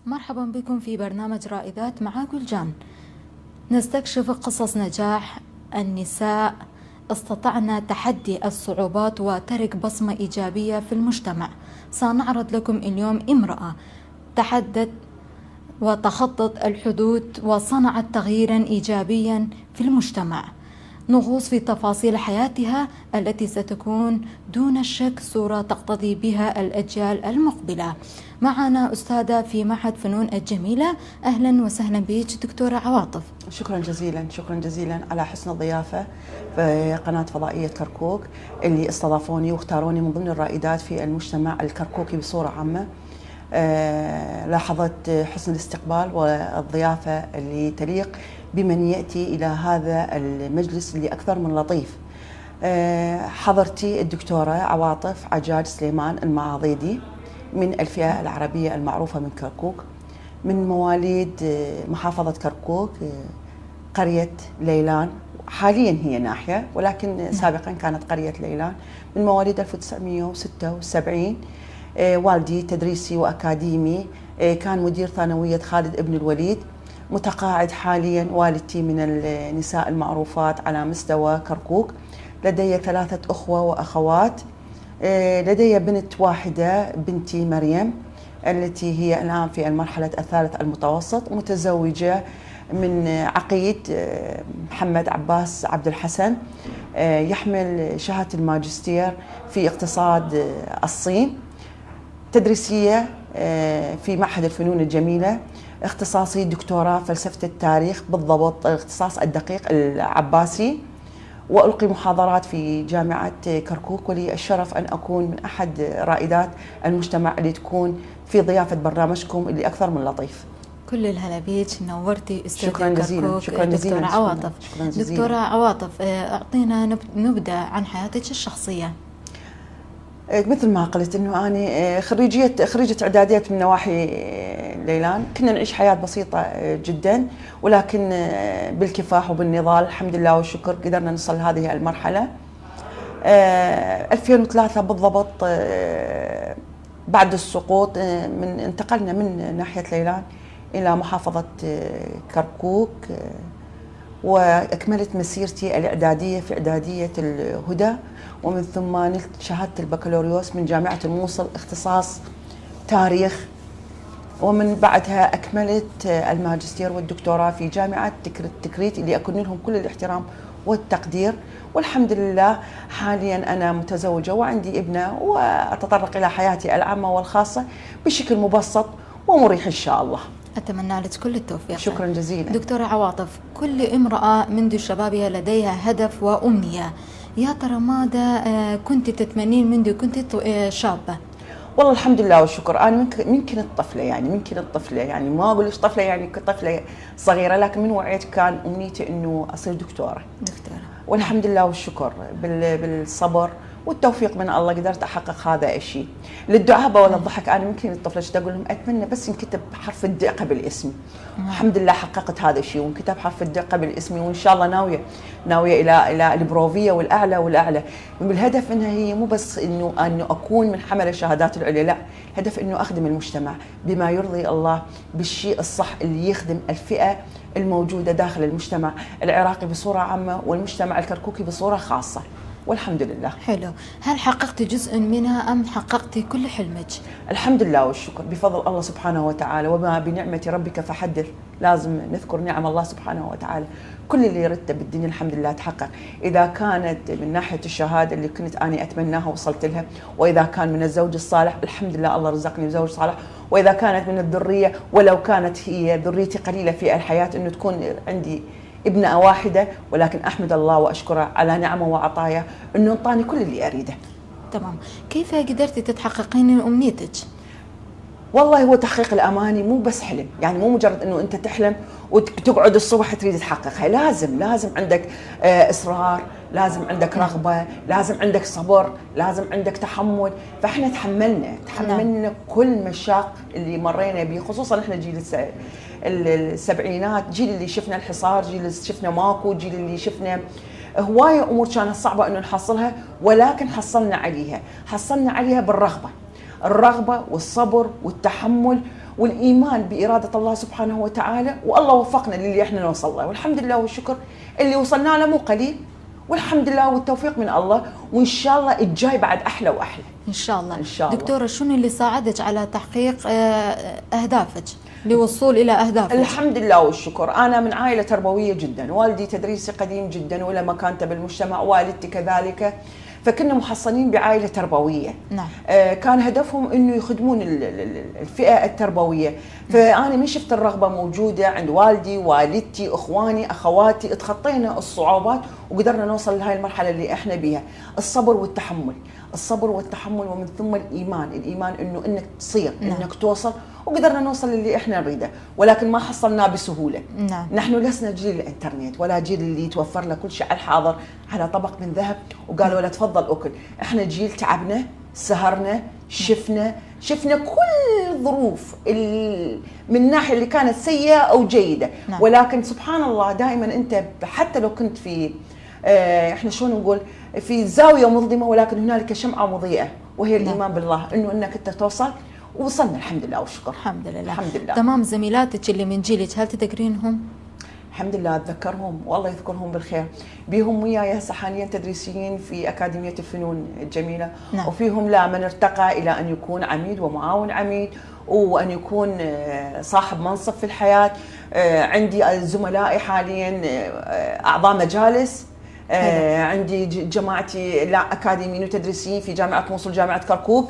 مرحبا بكم في برنامج رائدات مع جلجان. نستكشف قصص نجاح النساء استطعنا تحدي الصعوبات وترك بصمة إيجابية في المجتمع. سنعرض لكم اليوم امرأة تحدت وتخطت الحدود وصنعت تغييرا إيجابيا في المجتمع. نغوص في تفاصيل حياتها التي ستكون دون الشك صورة تقتضي بها الأجيال المقبلة. معنا أستاذة في معهد فنون الجميلة، أهلا وسهلا بك دكتورة عواطف. شكرا جزيلا على حسن الضيافة في قناة فضائية كركوك اللي استضافوني واختاروني من ضمن الرائدات في المجتمع الكركوكي بصورة عامة. لاحظت حسن الاستقبال والضيافة اللي تليق بمن يأتي إلى هذا المجلس اللي أكثر من لطيف. حضرتي الدكتورة عواطف عجاج سليمان المعاضيدي من الفئة العربية المعروفة من كركوك، من مواليد محافظة كركوك، قرية ليلان. حاليا هي ناحية ولكن سابقا كانت قرية ليلان، من مواليد 1976. والدي تدريسي وأكاديمي، كان مدير ثانوية خالد ابن الوليد. متقاعد حاليا والدتي من النساء المعروفات على مستوى كركوك. لدي 3 أخوة وأخوات. لدي بنت واحدة، بنتي مريم، التي هي الآن في المرحلة الثالث المتوسط، متزوجة من عقيد محمد عباس عبد الحسن، يحمل شهادة الماجستير في اقتصاد الصين. تدريسية في معهد الفنون الجميلة، اختصاصي دكتوراه فلسفة التاريخ، بالضبط الاختصاص الدقيق العباسي، وألقي محاضرات في جامعة كركوك. ولي الشرف أن أكون من أحد رائدات المجتمع اللي تكون في ضيافة برنامجكم اللي أكثر من لطيف. كل الهلا بيك، نورتي استوديو شكرا جزيلا. كركوك. شكرا جزيلا دكتورة عواطف. شكرا جزيلا. دكتورة عواطف، أعطينا نبذة عن حياتك الشخصية. مثل ما قلت انه انا خريجه اعداديه من نواحي ليلان. كنا نعيش حياه بسيطه جدا، ولكن بالكفاح وبالنضال الحمد لله والشكر قدرنا نصل هذه المرحله. 2003 بالضبط، بعد السقوط انتقلنا من ناحيه ليلان الى محافظه كركوك، واكملت مسيرتي الاعداديه في اعداديه الهدى، ومن ثم نلت شهاده البكالوريوس من جامعه الموصل اختصاص تاريخ، ومن بعدها اكملت الماجستير والدكتوراه في جامعه تكريت اللي اكن لهم كل الاحترام والتقدير. والحمد لله حاليا انا متزوجه وعندي ابنه، واتطرق الى حياتي العامه والخاصه بشكل مبسط ومريح ان شاء الله. أتمنى لك كل التوفيق. شكرا جزيلا. دكتورة عواطف، كل امرأة منذ شبابها لديها هدف وأمنية، يا ترى ماذا كنت تتمنين منذ كنت شابة؟ والله الحمد لله والشكر، انا من كنت طفله، يعني ما اقول لك طفله يعني طفله صغيره، لكن من وعيت كان امنيتي انه اصير دكتوره. والحمد لله والشكر بالصبر والتوفيق من الله قدرت احقق هذا الشيء. للدعابه ولا الضحك، انا ممكن الطفله اقول لهم اتمنى بس ينكتب حرف الداء قبل اسمي. الحمد لله حققت هذا الشيء وانكتب حرف الداء قبل اسمي، وان شاء الله ناويه الى البروفيه والاعلى، بالهدف انها هي مو بس انه اكون من حمل الشهادات العليا، لا، الهدف انه اخدم المجتمع بما يرضي الله، بالشيء الصح اللي يخدم الفئه الموجوده داخل المجتمع العراقي بصوره عامه والمجتمع الكركوكي بصوره خاصه. والحمد لله. حلو. هل حققت جزء منها أم حققت كل حلمك؟ الحمد لله والشكر بفضل الله سبحانه وتعالى، وما بنعمة ربك فحدث. لازم نذكر نعم الله سبحانه وتعالى. كل اللي ردته بالدنيا الحمد لله تحقق. إذا كانت من ناحية الشهادة اللي كنت أنا أتمناها وصلت لها، وإذا كان من الزوج الصالح الحمد لله الله رزقني بزوج صالح، وإذا كانت من الذرية ولو كانت هي ذريتي قليلة في الحياة إنه تكون عندي ابنة واحدة، ولكن أحمد الله وأشكره على نعمه وعطايا إنه انطاني كل اللي أريده. تمام. كيف قدرتي تتحققين أمنيتك؟ والله هو تحقيق الأماني مو بس حلم، يعني مو مجرد إنه أنت تحلم وتقعد الصبح تريد تحققها، لازم عندك إصرار، لازم عندك رغبة، لازم عندك صبر، لازم عندك تحمل. فإحنا تحملنا كل مشاق اللي مرينا به، خصوصا إحنا جيل السبعينات، جيل اللي شفنا الحصار، جيل اللي شفنا ماكو، جيل اللي شفنا هواية أمور كانت صعبة إنه نحصلها، ولكن حصلنا عليها بالرغبة، الرغبة والصبر والتحمل والايمان باراده الله سبحانه وتعالى، والله وفقنا للي احنا نوصل له، والحمد لله والشكر اللي وصلنا له مو قليل، والحمد لله والتوفيق من الله، وان شاء الله الجاي بعد احلى واحلى ان شاء الله. ان شاء الله. دكتوره، شنو اللي ساعدك على تحقيق اهدافك للوصول الى اهدافك؟ الحمد لله والشكر، انا من عائله تربويه جدا، والدي تدريسي قديم جدا وله مكانته بالمجتمع، والدتي كذلك، فكنا محصنين بعائله تربويه. نعم. كان هدفهم انه يخدمون الفئه التربويه، فانا من شفت الرغبه موجوده عند والدي، والدتي، اخواني، اخواتي، اتخطينا الصعوبات وقدرنا نوصل لهاي المرحله اللي احنا بيها. الصبر والتحمل، الصبر والتحمل، ومن ثم الايمان انه انك تصير، نعم. انك توصل، وقدرنا نوصل للي احنا نريده، ولكن ما حصلناه بسهوله. نعم. نحن لسنا جيل الانترنت ولا جيل اللي يتوفر له كل شيء على الحاضر على طبق من ذهب وقالوا له تفضل اكل. احنا جيل تعبنا، سهرنا، شفنا كل الظروف من الناحيه اللي كانت سيئه او جيده. نعم. ولكن سبحان الله دائما انت حتى لو كنت في احنا شلون نقول في زاويه مظلمه، ولكن هنالك شمعه مضيئه، وهي الايمان بالله انه انك انت توصل، ووصلنا الحمد لله والشكر. الحمد لله. الحمد لله. تمام. زميلاتك اللي من جيلك هل تذكرينهم؟ الحمد لله اتذكرهم والله يذكرهم بالخير، بيهم وياي هسه حاليا تدريسيين في اكاديميه الفنون الجميله. نعم. وفيهم لا من ارتقى الى ان يكون عميد ومعاون عميد، وان يكون صاحب منصب في الحياه. عندي زملائي حاليا اعضاء مجالس. عندي جماعتي لا اكاديميين وتدريسيين في جامعه موصل، جامعه كركوك.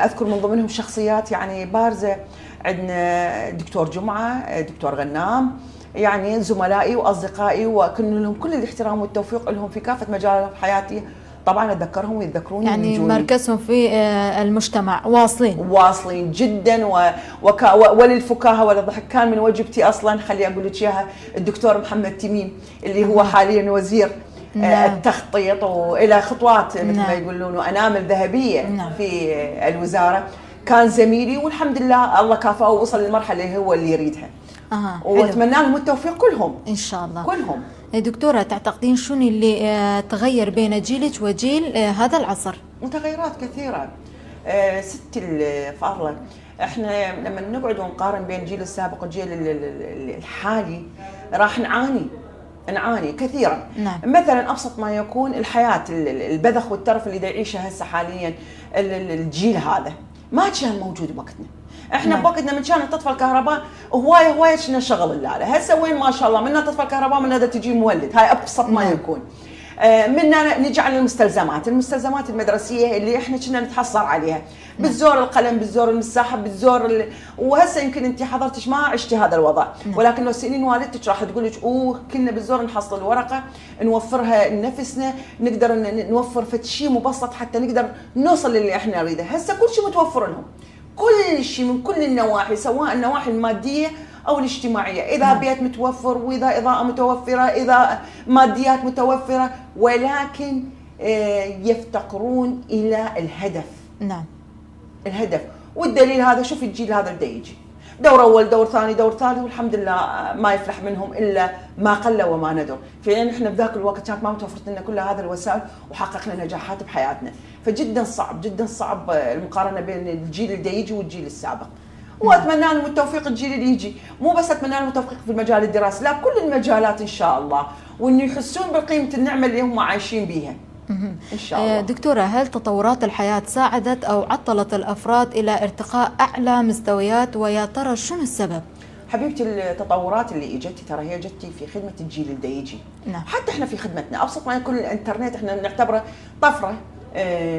اذكر من ضمنهم شخصيات يعني بارزه، عندنا دكتور جمعه، دكتور غنام، يعني زملائي واصدقائي، وكن لهم كل الاحترام والتوفيق لهم في كافه مجالات حياتي. طبعا اتذكرهم ويتذكروني، يعني مركزهم في المجتمع واصلين جدا، وللفكاهه وللضحك. كان من واجبتي اصلا، خلي اقول لك اياها، الدكتور محمد تميم اللي هو حاليا وزير التخطيط، والى خطوات مثل ما يقولون وانامل ذهبيه في الوزاره، كان زميلي، والحمد لله الله كافاه ووصل للمرحله اللي هو اللي يريدها. واتمنى لهم التوفيق كلهم ان شاء الله. كلهم. دكتورة، تعتقدين شنو اللي تغير بين جيلك وجيل هذا العصر؟ متغيرات كثيرة ستي الفاضلة. احنا لما نقعد ونقارن بين الجيل السابق والجيل الحالي راح نعاني كثيرا. نعم. مثلا ابسط ما يكون الحياة، البذخ والترف اللي يعيشها هسه حاليا الجيل هذا ما كان موجود بوقتنا. احنا بوقتنا من كانت تطفى الكهرباء هوايه كنا شغل اللالة. هسه وين ما شاء الله منا تطفى الكهرباء منا تجي مولد، هاي ابسط ما يكون. منا نجي على المستلزمات المدرسيه اللي احنا كنا نتحصر عليها، بالزور القلم، بالزور المساحه، بالزور وهسه يمكن انت حضرتك ما عشتي هذا الوضع، ولكن لو سنين والدتك راح تقول لك كنا بالزور نحصل الورقه نوفرها لنفسنا، نقدر نوفر شيء مبسط حتى نقدر نوصل للي احنا نريده. هسه كل شيء متوفر لهم، كل شيء من كل النواحي، سواء النواحي الماديه او الاجتماعيه، اذا بيت متوفر، واذا اضاءه متوفره، اذا ماديات متوفره، ولكن يفتقرون الى الهدف. نعم. الهدف، والدليل هذا شوف الجيل هذا اللي يجي دور اول، دور ثاني، دور ثالث، والحمد لله ما يفلح منهم الا ما قل وما ندر. فعلا احنا بذاك الوقت كانت ما متوفرت لنا كل هذه الوسائل وحققنا نجاحات بحياتنا، فجدا صعب المقارنه بين الجيل اللي يجي والجيل السابق. واتمنى لهم التوفيق الجيل اللي يجي، مو بس اتمنى لهم التوفيق في المجال الدراسي، لا كل المجالات ان شاء الله، وانه يحسون بقيمه النعمه اللي هم عايشين بيها ان شاء الله. دكتوره، هل تطورات الحياه ساعدت او عطلت الافراد الى ارتقاء اعلى مستويات، ويا ترى شنو السبب؟ حبيبتي التطورات اللي اجت ترى هي جت في خدمه الجيل اللي يجي. نعم. حتى احنا في خدمتنا ابسط ما يكون الانترنت احنا نعتبره طفره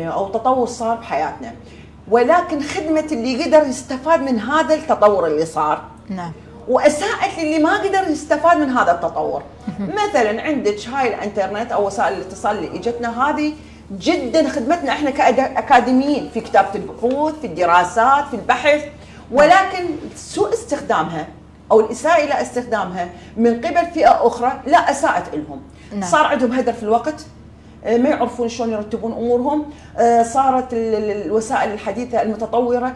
او تطور صار بحياتنا، ولكن خدمه اللي قدر يستفاد من هذا التطور اللي صار. نعم. واساءت للي ما قدر يستفاد من هذا التطور. مثلا عندك هاي الانترنت او وسائل الاتصال اللي اجتنا هذه جدا خدمتنا احنا كاكاديميين في كتابه البحوث، في الدراسات، في البحث، ولكن سوء استخدامها او الاساءه الى استخدامها من قبل فئه اخرى لا اساءت لهم. نعم. صار عندهم هدر في الوقت، ما يعرفون شلون يرتبون امورهم. صارت الوسائل الحديثه المتطوره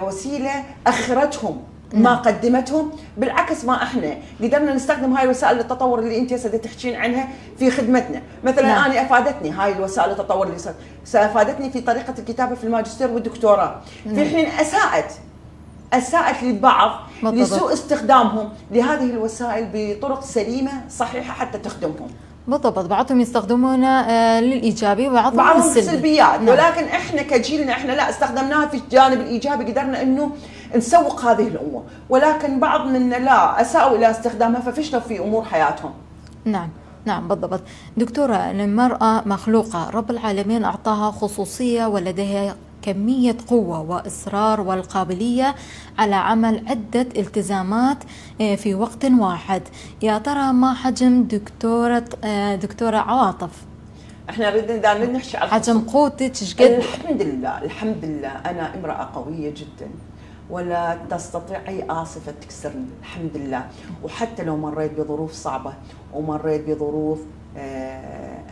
وسيله اخرتهم ما قدمتهم، بالعكس ما احنا قدرنا نستخدم هاي الوسائل التطور اللي انت هسه تحكين عنها في خدمتنا. مثلا نعم. انا افادتني هاي الوسائل التطور اللي افادتني في طريقه الكتابه في الماجستير والدكتوراه، في حين اساءت للبعض بالضبط. لسوء استخدامهم لهذه الوسائل بطرق سليمه صحيحه حتى تخدمهم. بالضبط، بعضهم يستخدمونها للإيجابي وبعضهم للسلبي. سلبيات. نعم. ولكن احنا كجيلنا احنا لا استخدمناها في الجانب الايجابي، قدرنا انه نسوق هذه الامور، ولكن بعض منا لا اساءوا الى استخدامها ففشلوا في امور حياتهم. نعم نعم بالضبط. دكتورة، المرأة مخلوقة رب العالمين أعطاها خصوصية ولديها كمية قوة وإصرار والقابلية على عمل عدة التزامات في وقت واحد. يا ترى ما حجم دكتورة عواطف؟ احنا نريد نحكي على حجم قوتك ايش قد؟ الحمد لله انا امرأة قوية جدا ولا تستطيع اي عاصفة تكسرني الحمد لله. وحتى لو مريت بظروف صعبة ومريت بظروف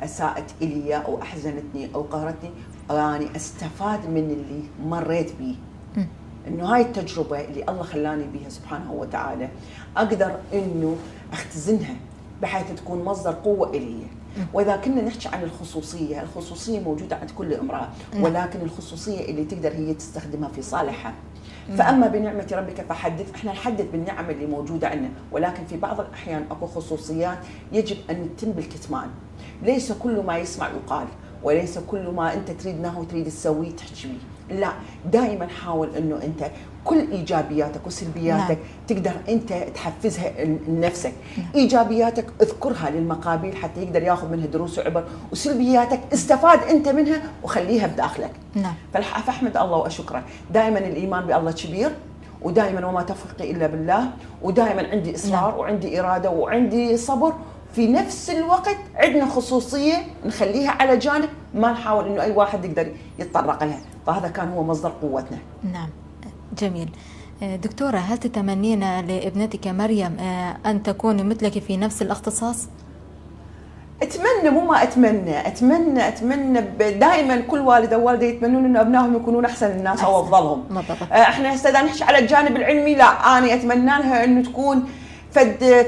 اساءت الي او احزنتني او قهرتني، يعني استفاد من اللي مريت به. انه هاي التجربه اللي الله خلاني بها سبحانه وتعالى اقدر انه اختزنها بحيث تكون مصدر قوه الي. واذا كنا نحكي عن الخصوصيه موجوده عند كل امراه، ولكن الخصوصيه اللي تقدر هي تستخدمها في صالحها. فاما بنعمه ربك فحدث. احنا نحدث بالنعم اللي موجوده عندنا، ولكن في بعض الاحيان اكو خصوصيات يجب ان تتم بالكتمان. ليس كل ما يسمع يقال، وليس كل ما انت تريدناه وتريد تسويه تحكي به. لا، دائما حاول انه انت كل ايجابياتك وسلبياتك تقدر انت تحفزها لنفسك. ايجابياتك اذكرها للمقابل حتى يقدر ياخذ منها دروس وعبر، وسلبياتك استفاد انت منها وخليها بداخلك. نعم. فاحمد الله واشكره. دائما الايمان بالله كبير، ودائما وما توفيقي الا بالله، ودائما عندي اصرار وعندي اراده وعندي صبر. في نفس الوقت عندنا خصوصيه نخليها على جانب، ما نحاول انه اي واحد يقدر يتطرق لها، فهذا كان هو مصدر قوتنا. نعم جميل. دكتورة، هل تتمنين لابنتك مريم أن تكون مثلك في نفس الاختصاص؟ اتمنى، مو ما اتمنى دائما كل والده ووالده يتمنون انه ابنائهم يكونون احسن الناس او افضلهم. احنا هسه اذا نحكي على الجانب العلمي، لا انا اتمنى لها انه تكون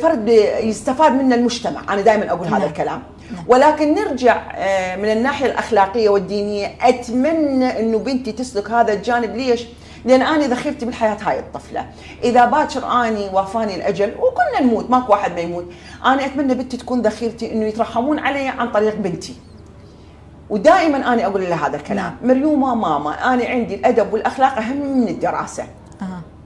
فرد يستفاد منه المجتمع. انا دائما اقول هذا الكلام. ولكن نرجع من الناحيه الاخلاقيه والدينيه، اتمنى انه بنتي تسلك هذا الجانب. ليش؟ لان انا ذخيرتي بالحياه هاي الطفله. اذا باكر اني وافاني الاجل وكلنا نموت، ماكو واحد ما يموت، انا اتمنى بنتي تكون ذخيرتي انه يترحمون علي عن طريق بنتي. ودائما انا اقول لها هذا الكلام. مريومه ماما، انا عندي الادب والاخلاق اهم من الدراسه.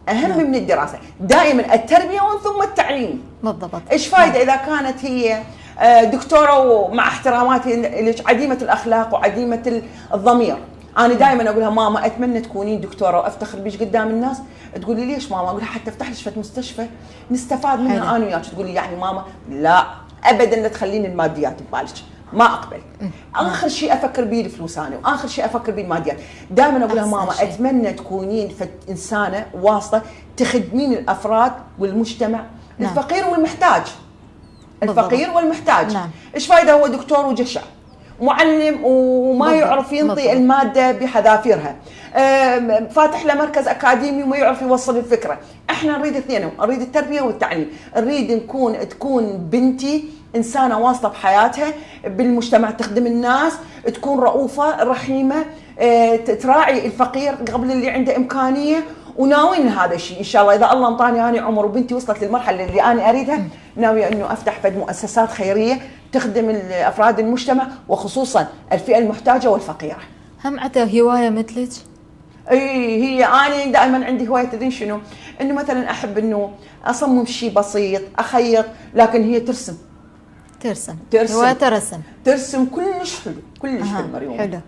اهم من الدراسه. دائما التربيه ومن ثم التعليم. بالضبط. ايش فايده اذا كانت هي دكتوره ومع احتراماتي لك عديمه الاخلاق وعديمه الضمير. انا دائما اقول لها ماما اتمنى تكونين دكتوره وافتخر بيش قدام الناس. تقول لي ليش ماما؟ اقول لها حتى افتح لك شفت مستشفى نستفاد منها انا وياك. تقول لي يعني ماما لا ابدا لا تخليني الماديات ببالك، ما اقبل. اخر شيء افكر به الفلوس انا، واخر شيء افكر به الماديات. دائما اقول لها ماما اتمنى تكونين انسانه واسطه تخدمين الافراد والمجتمع. الفقير والمحتاج. الفقير والمحتاج. ايش فايده هو دكتور وجشع معلم وما يعرف ينطي الماده بحذافيرها، فاتح له مركز اكاديمي وما يعرف يوصل الفكره. احنا نريد اثنين، نريد التربيه والتعليم. نريد تكون بنتي انسانه واسطه بحياتها بالمجتمع، تخدم الناس، تكون رؤوفه رحيمه، تراعي الفقير قبل اللي عنده امكانيه. وناويين هذا الشيء ان شاء الله. اذا الله انطاني اني عمر وبنتي وصلت للمرحله اللي انا اريدها، ناويه انه افتح فد مؤسسات خيريه تخدم افراد المجتمع وخصوصا الفئه المحتاجه والفقيره. هم عندها هوايه مثلك؟ هي انا دائما عندي هوايه، تدرين شنو؟ انه مثلا احب انه اصمم شيء بسيط، اخيط، لكن هي ترسم. هوايتها ترسم كلش حلو، كلش حلو مريوم. حلو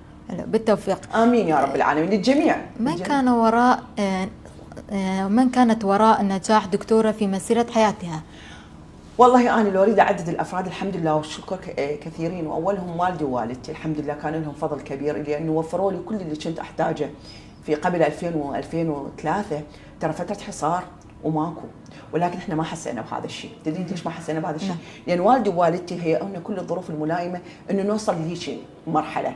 بالتوفيق. امين يا رب العالمين للجميع. من كانت وراء نجاح دكتورة في مسيرة حياتها؟ والله أنا لو أريد أعدد الأفراد الحمد لله والشكر كثيرين، وأولهم والدي ووالدتي الحمد لله كان لهم فضل كبير لأنه وفروا لي كل اللي كنت أحتاجه في قبل 2003. ترى فترة حصار وماكو، ولكن احنا ما حسينا بهذا الشيء. تدرين ليش ما حسينا بهذا الشيء؟ لأن والدي ووالدتي هيئونا كل الظروف الملائمة إنه نوصل لهيك مرحلة.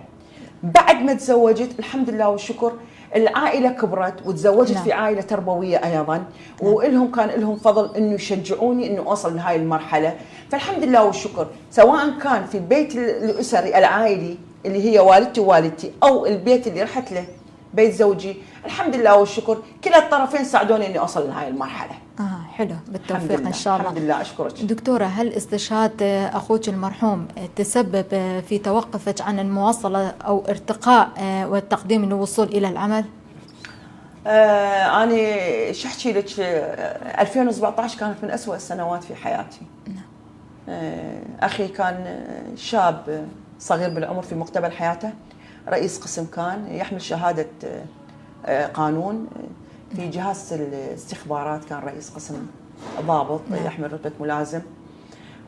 بعد ما تزوجت الحمد لله والشكر العائله كبرت وتزوجت في عائله تربويه ايضا، والهم كان لهم فضل انه يشجعوني انه اوصل لهاي المرحله. فالحمد لله والشكر سواء كان في البيت الاسري العائلي اللي هي والدتي ووالدتي، او البيت اللي رحت له بيت زوجي، الحمد لله والشكر كلا الطرفين ساعدوني اني اوصل لهاي المرحله. حلو، بالتوفيق ان شاء الله. الحمد لله، اشكرك دكتوره. هل استشهاد اخوك المرحوم تسبب في توقفك عن المواصله او ارتقاء والتقديم للوصول الى العمل؟ أنا شو أحكي لك، 2017 كانت من أسوأ السنوات في حياتي. أخي كان شاب صغير بالعمر في مقتبل حياته، رئيس قسم كان يحمل شهادة قانون في جهاز الاستخبارات، كان رئيس قسم ضابط يحمل رتبة ملازم.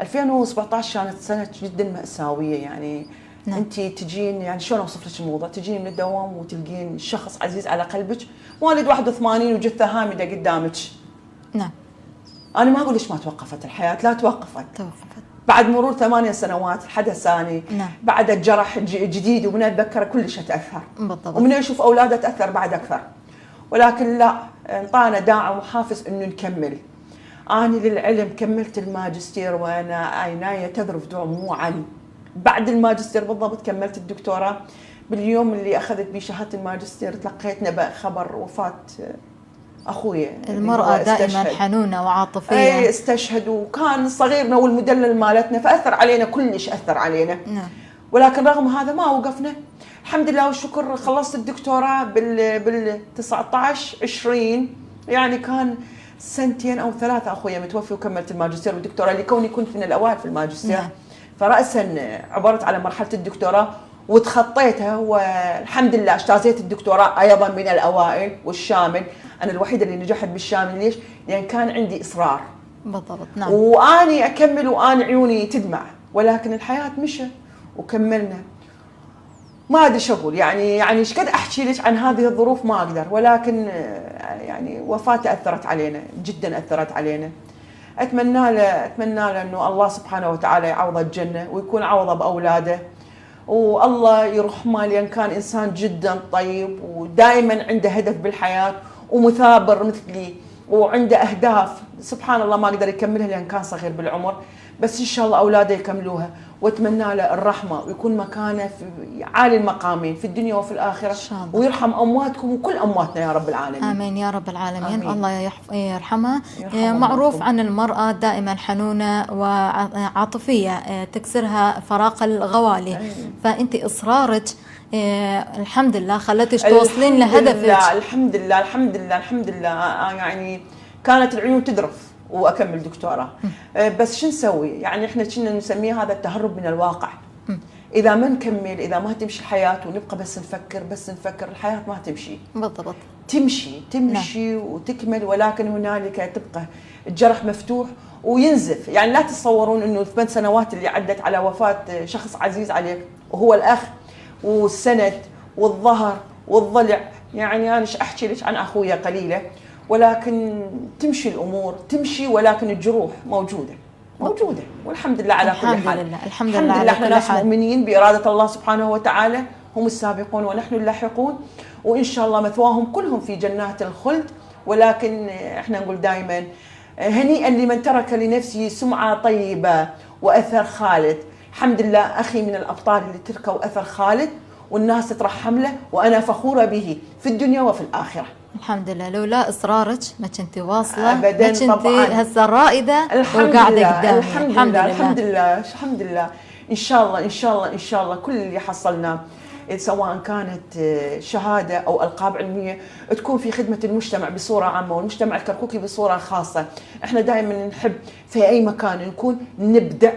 2017 كانت سنة جدا مأساوية يعني. انت تجين، يعني شلون اوصف لك الموضوع، تجين من الدوام وتلقين شخص عزيز على قلبك والد 81 وجثه هامده قدامك. نعم. انا ما اقول لك ما توقفت الحياه، لا توقفت. بعد مرور 8 سنوات الحدث ثاني. نعم. بعد الجرح جديد، ومن اتذكر كلش اتاثر. بالضبط. ومن اشوف اولاده اتاثر بعد اكثر. ولكن لا، انطانا داعم وحافز انه نكمل. انا للعلم كملت الماجستير وانا عيناي تذرف دموعا. بعد الماجستير بالضبط كملت الدكتوراه. باليوم اللي اخذت به شهاده الماجستير تلقيت خبر وفاه اخوي. المراه دائما حنونه وعاطفيه. اي استشهد، وكان صغيرنا والمدلل مالتنا، فاثر علينا كلش، اثر علينا. نعم. ولكن رغم هذا ما وقفنا، الحمد لله والشكر. خلصت الدكتوراه بال 19 20، يعني كان 2 أو 3 اخويا متوفي، وكملت الماجستير والدكتوراه لكوني كنت من الاوائل في الماجستير. نعم. فرأسا عبرت على مرحلة الدكتوراه وتخطيتها، والحمد لله اجتازيت الدكتوراه أيضا من الأوائل والشامل. أنا الوحيدة اللي نجحت بالشامل. ليش؟ لأن كان عندي إصرار. بالضبط. نعم. وأني أكمل وأنا عيوني تدمع، ولكن الحياة مشى وكملنا. ما أدري شو أقول، يعني ايش قد أحكي لك عن هذه الظروف ما أقدر، ولكن يعني وفاته أثرت علينا جدا، أثرت علينا. اتمنى له انه الله سبحانه وتعالى يعوضه الجنه ويكون عوضه باولاده، والله يرحمه، لان كان انسان جدا طيب ودائما عنده هدف بالحياه ومثابر مثلي وعنده اهداف. سبحان الله ما قدر يكملها لان كان صغير بالعمر، بس ان شاء الله اولاده يكملوها. واتمنى له الرحمه ويكون مكانه في عالي المقامين في الدنيا وفي الاخره، إن شاء الله. ويرحم امواتكم وكل امواتنا يا رب العالمين. امين يا رب العالمين. آمين. الله يرحمها. معروف عن المراه دائما حنونه وعاطفيه تكسرها فراق الغوالي. فانت اصرارك الحمد لله خلتك توصلين لهدفك. الحمد لله الحمد لله الحمد لله. يعني كانت العيون تذرف واكمل دكتوراه. بس شو نسوي؟ يعني احنا كنا نسميه هذا التهرب من الواقع. اذا ما نكمل، اذا ما تمشي الحياه ونبقى بس نفكر، الحياه ما تمشي. بالضبط. تمشي نعم. وتكمل، ولكن هنالك تبقى الجرح مفتوح وينزف. يعني لا تتصورون انه ال8 سنوات اللي عدت على وفاه شخص عزيز عليك وهو الاخ والسند والظهر والضلع. يعني انا ايش احكي لك عن اخويا قليله، ولكن تمشي الامور تمشي، ولكن الجروح موجوده والحمد لله على كل حال. الحمد لله احنا ناس مؤمنين باراده الله سبحانه وتعالى، هم السابقون ونحن اللاحقون، وان شاء الله مثواهم كلهم في جنات الخلد. ولكن احنا نقول دائما هنيئا لمن ترك لنفسه سمعه طيبه واثر خالد. الحمد لله اخي من الابطال اللي تركوا اثر خالد والناس تترحم له، وانا فخوره به في الدنيا وفي الاخره. الحمد لله. لولا اصرارك ما كنتي واصله ابدا، ما كنتي هسه رائده وقاعده قدامي. الحمد لله. ان شاء الله كل اللي حصلناه سواء كانت شهاده او القاب علميه تكون في خدمه المجتمع بصوره عامه والمجتمع الكركوكي بصوره خاصه. احنا دائما نحب في اي مكان نكون نبدع،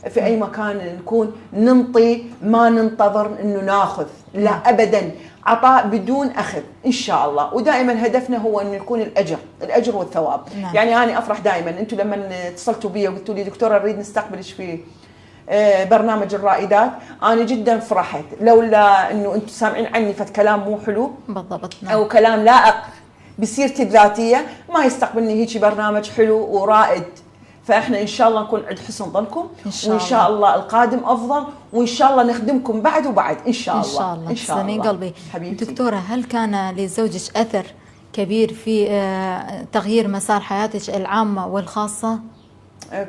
في اي مكان نكون ننطي، ما ننتظر انه ناخذ، لا ابدا، عطاء بدون اخذ ان شاء الله. ودائما هدفنا هو انه يكون الاجر والثواب. نعم. يعني انا افرح دائما. انتم لما اتصلتوا بي وقلتوا لي دكتوره نريد نستقبلك في برنامج الرائدات، انا جدا فرحت، لولا انه انتم سامعين عني فد كلام مو حلو بالضبط. نعم. او كلام لائق بسيرتي الذاتيه، ما يستقبلني هيك برنامج حلو ورائد. فاحنا ان شاء الله نكون عند حسن ظنكم، وان شاء الله القادم افضل، وان شاء الله نخدمكم بعد وبعد ان شاء الله. ان شاء الله قلبي. حبيبتي. دكتوره، هل كان لزوجك اثر كبير في تغيير مسار حياتك العامه والخاصه؟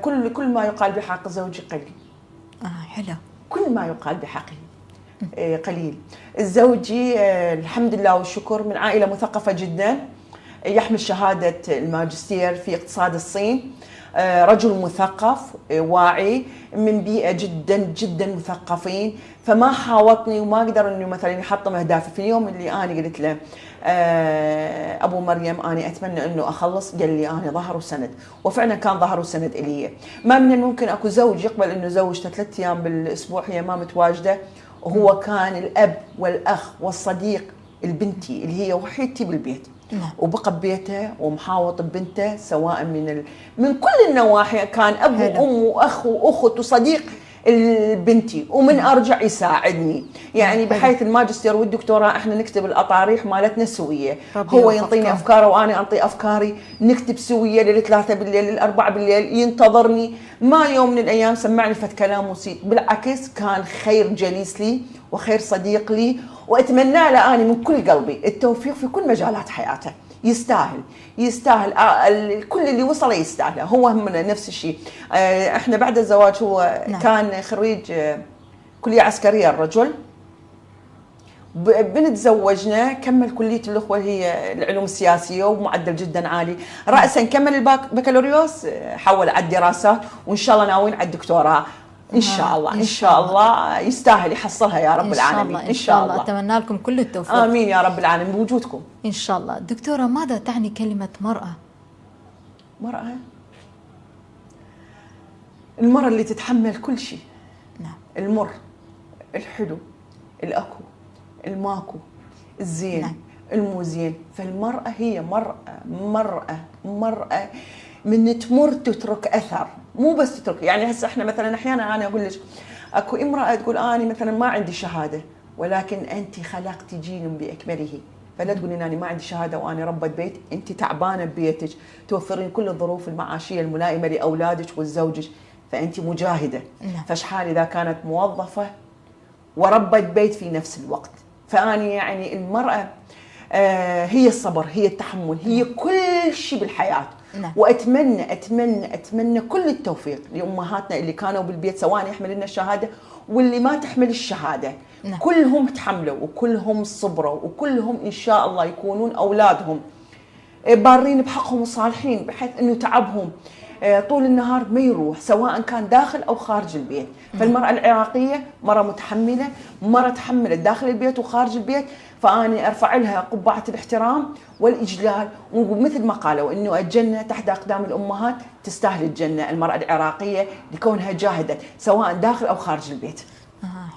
كل ما يقال بحق زوجي قلبي. حلو. كل ما يقال بحقه. قليل. زوجي الحمد لله والشكر من عائلة مثقفة جدا، يحمل شهادة الماجستير في اقتصاد الصين، رجل مثقف واعي من بيئة جدا جدا مثقفين، فما حاوطني وما قدر انه مثلا يحطم اهدافي. في اليوم اللي انا قلت له ابو مريم انا اتمنى انه اخلص، قال لي انا ظهر وسند، وفعلا كان ظهر وسند الي. ما من الممكن اكو زوج يقبل انه زوجته 3 ايام بالاسبوع هي ما متواجده، وهو كان الاب والاخ والصديق البنتي اللي هي وحيدتي بالبيت. وبقى ببيته ومحاوط ببنته، سواء من كل النواحي، كان اب وام واخ واخت وصديق البنتي، ومن ارجع يساعدني. يعني بحيث الماجستير والدكتوراه احنا نكتب الاطاريح مالتنا سويه، هو ينطيني افكاره وانا انطي افكاري، نكتب سويه لل3 بالليل لل4 بالليل، ينتظرني. ما يوم من الايام سمعني فت كلام مسيء، بالعكس كان خير جليس لي وخير صديق لي، واتمنى له اني من كل قلبي التوفيق في كل مجالات حياته. يستاهل كل اللي وصل يستاهله. هو همنا نفس الشيء. احنا بعد الزواج هو كان خريج كلية عسكرية الرجل، بنتزوجنا كمل كلية الأخوة هي العلوم السياسية ومعدل جدا عالي، رأسا كمل البكالوريوس، حول على الدراسات، وإن شاء الله ناويين على الدكتوراه. إن شاء الله إن شاء الله يستاهل يحصلها يا رب العالمين. إن شاء الله أتمنى لكم كل التوفيق. آمين يا رب العالمين بوجودكم إن شاء الله. دكتورة، ماذا تعني كلمة مرأة؟ المرأة اللي تتحمل كل شيء. نعم. المر، الحلو، الأكو، الماكو، الزين، نعم. المو زين. فالمرأة هي مرأة من تمر تترك أثر، مو بس تترك. يعني هسه احنا مثلا احيانا انا اقول لك اكو امرأة تقول انا مثلا ما عندي شهادة، ولكن انت خلقتي جيل باكمله. فلا تقولين انا ما عندي شهادة وانا ربة بيت، انت تعبانة ببيتك، توفرين كل الظروف المعاشية الملائمة لاولادك وزوجك، فانت مجاهدة. فاشحال اذا كانت موظفة وربة بيت في نفس الوقت. فاني يعني المرأة هي الصبر، هي التحمل، هي كل شيء بالحياة. واتمنى كل التوفيق لامهاتنا اللي كانوا بالبيت، سواء يحمل لنا الشهاده واللي ما تحمل الشهاده. كلهم تحملوا وكلهم صبروا وكلهم ان شاء الله يكونون اولادهم بارين بحقهم وصالحين، بحيث انه تعبهم طول النهار ما يروح، سواء كان داخل او خارج البيت. فالمراه العراقيه مرة متحمله، مرة تحملت داخل البيت وخارج البيت، فاني ارفع لها قبعه الاحترام والاجلال. ومثل ما قالوا انه الجنه تحت اقدام الامهات، تستاهل الجنه المراه العراقيه لكونها جاهدت سواء داخل او خارج البيت.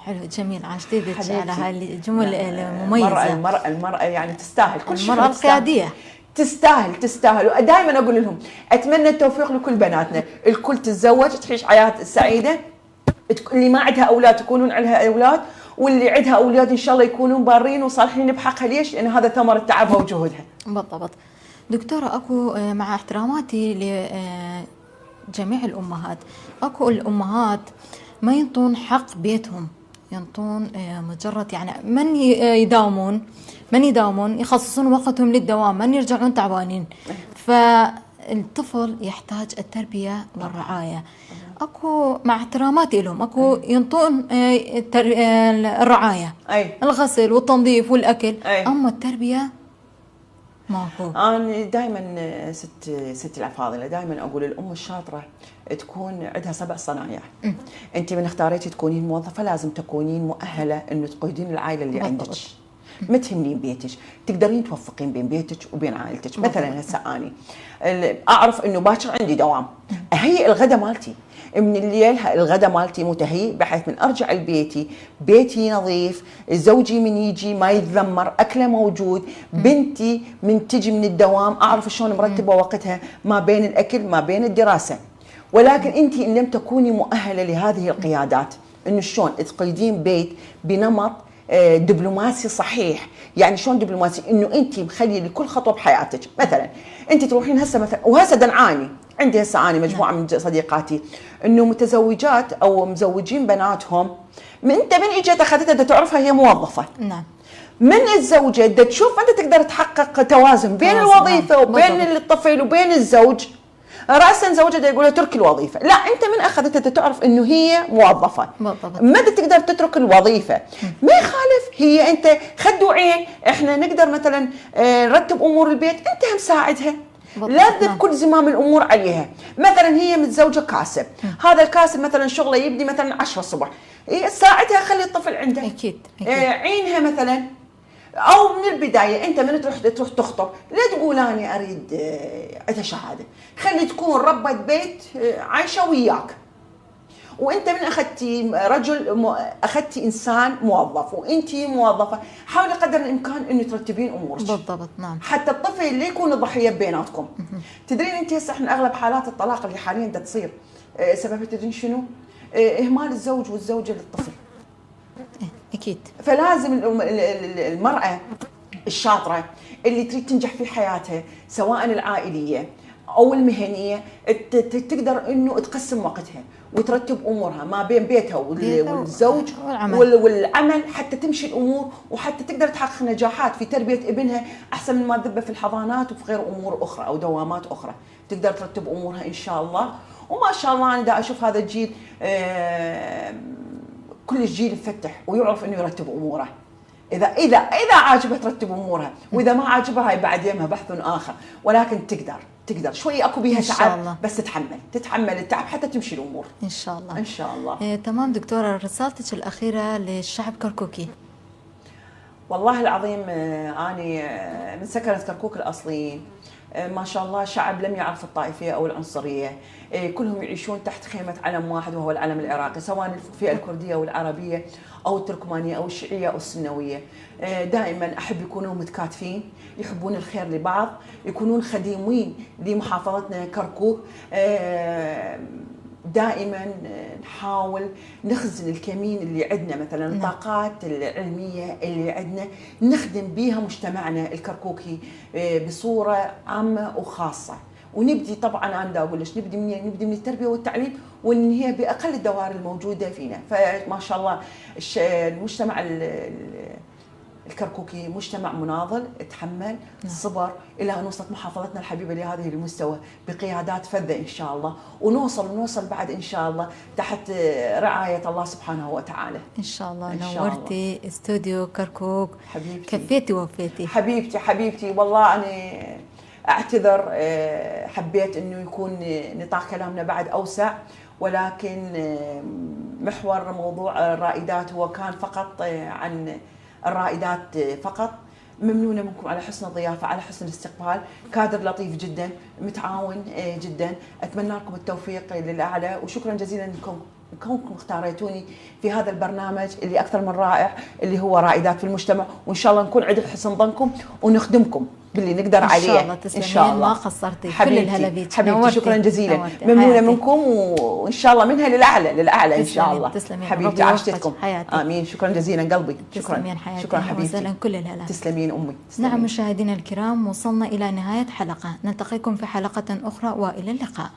حلو، جميل، عاشتيك على هاي الجمل المميزه. المراه يعني تستاهل كل شيء. المراه القياديه تستاهل. ودائما اقول لهم اتمنى التوفيق لكل بناتنا، الكل تتزوج تعيش حياه سعيده، اللي ما عندها اولاد تكونون عندها اولاد، واللي عندها اولاد ان شاء الله يكونون بارين وصالحين بحقها. ليش؟ لان هذا ثمره تعبها وجهودها. بالضبط. دكتوره، اكو مع احتراماتي لجميع الامهات، اكو الامهات ما ينطون حق بيتهم، ينطون مجرد يعني من يداومون يخصصون وقتهم للدوام، من يرجعون تعبانين. فالطفل يحتاج التربية والرعاية. اكو مع احتراماتي لهم اكو ينطون الرعاية، الغسل والتنظيف والاكل، اما التربية ماكو. انا دائما ستي الفاضله دائما اقول الام الشاطره تكون عندها 7 صنايع. انت من اختاريتي تكونين موظفه لازم تكونين مؤهله انه تقودين العائله اللي عندك، ما تهمين بيتك، تقدرين توفقين بين بيتك وبين عائلتك. مثلا هسه اني اعرف انه باكر عندي دوام، اهيئ الغداء مالتي من الليل، الغداء مالتي متهيئ بحيث من ارجع لبيتي بيتي نظيف، زوجي من يجي ما يتذمر، اكله موجود، بنتي من تجي من الدوام اعرف شلون مرتبه وقتها ما بين الاكل ما بين الدراسه. ولكن انت ان لم تكوني مؤهله لهذه القيادات، انه شلون تقيدين بيت بنمط دبلوماسي صحيح. يعني شلون دبلوماسي؟ انه انت مخليه لكل خطوه بحياتك. مثلا انت تروحين هسه مثلا، وهسه دنعاني عندي هسه اني مجموعه من صديقاتي انه متزوجات او مزوجين بناتهم، انت من اجت اخذتها تعرفها هي موظفه. نعم. من الزوجه تشوف انت تقدر تحقق توازن بين الوظيفه وبين الطفل وبين الزوج، راسا زوجها يقول لها ترك الوظيفه، لا انت من اخذتها تعرف انه هي موظفه، بالضبط. ما تقدر تترك الوظيفه، ما يخالف، هي انت خد عين، احنا نقدر مثلا نرتب امور البيت، انت هم ساعدها، لا تذب كل زمام الامور عليها. مثلا هي متزوجه كاسب، هذا الكاسب مثلا شغله يبدي مثلا 10 الصبح، ساعدها، خلي الطفل عندها، اكيد عينها مثلا. او من البدايه انت من تروح تخطب، لا تقول انا اريد عندها شهاده، خلي تكون ربة بيت عايشه وياك، وانت من اخذتي رجل اخذتي انسان موظف وانت موظفه، حاولي قدر الامكان انه ترتبين امورك. بالضبط. نعم. حتى الطفل اللي يكون ضحيه بيناتكم. تدرين انت هسه احنا اغلب حالات الطلاق اللي حاليا دا تصير سببها تدرين شنو؟ اهمال الزوج والزوجه للطفل. اكيد. فلازم المراه الشاطره اللي تريد تنجح في حياتها سواء العائليه او المهنيه تقدر انه تقسم وقتها وترتب امورها ما بين بيتها والزوج والعمل حتى تمشي الامور، وحتى تقدر تحقق نجاحات في تربيه ابنها احسن من ما تذبه في الحضانات وفي غير امور اخرى او دوامات اخرى، تقدر ترتب امورها ان شاء الله. وما شاء الله انا دا اشوف هذا الجيل كل الجيل مفتح ويعرف انه يرتب اموره. اذا عاجبه ترتب امورها، واذا ما عاجبها هاي بعد يمها بحث اخر، ولكن تقدر شوي اكو بيها تعب، بس تتحمل التعب حتى تمشي الامور ان شاء الله. ان شاء الله. تمام دكتوره، رسالتك الاخيره للشعب كركوكي. والله العظيم اني من سكنه كركوك الاصليين، ما شاء الله شعب لم يعرف الطائفيه او العنصريه، كلهم يعيشون تحت خيمه علم واحد وهو العلم العراقي، سواء الفئه الكرديه او العربيه او التركمانيه او الشيعيه او السنويه. دائما احب يكونوا متكاتفين، يحبون الخير لبعض، يكونون خديمين لمحافظتنا كركوك. دائما نحاول نخزن الكمين اللي عندنا، مثلا الطاقات العلميه اللي عندنا نخدم بها مجتمعنا الكركوكي بصوره عامه وخاصه. ونبدي طبعا انا اقول لك نبدي من التربيه والتعليم، وان هي باقل الدوائر الموجوده فينا. فما شاء الله المجتمع الكركوكي مجتمع مناضل، تحمل، صبر، الى ان وصلت محافظتنا الحبيبه لهذه المستوى بقيادات فذه ان شاء الله، ونوصل بعد ان شاء الله تحت رعايه الله سبحانه وتعالى. ان شاء الله. نورتي استوديو كركوك حبيبتي، كفيتي ووفيتي حبيبتي. والله انا اعتذر، حبيت انه يكون نطاق كلامنا بعد اوسع، ولكن محور موضوع الرائدات هو كان فقط عن الرائدات فقط. ممنونة منكم على حسن الضيافة، على حسن الاستقبال، كادر لطيف جدا، متعاون جدا، أتمنى لكم التوفيق للأعلى، وشكرا جزيلا لكم كونكم اختاريتوني في هذا البرنامج اللي أكثر من رائع اللي هو رائدات في المجتمع، وإن شاء الله نكون عند حسن ظنكم ونخدمكم باللي نقدر عليه. إن شاء الله. تسلمين، إن شاء الله. ما قصرتي. كل الهلا بيك حبيبتي، شكرا جزيلا، ممنونة منكم، وإن شاء الله منها للأعلى إن شاء الله. تسلمين حبيبتي، عاشتكم. آمين. شكرا جزيلا قلبي. شكرا حبيبتي. كل الهلا. تسلمين أمي. نعم مشاهدينا الكرام، وصلنا إلى نهاية حلقة، نلتقيكم في حلقة أخرى وإلى اللقاء.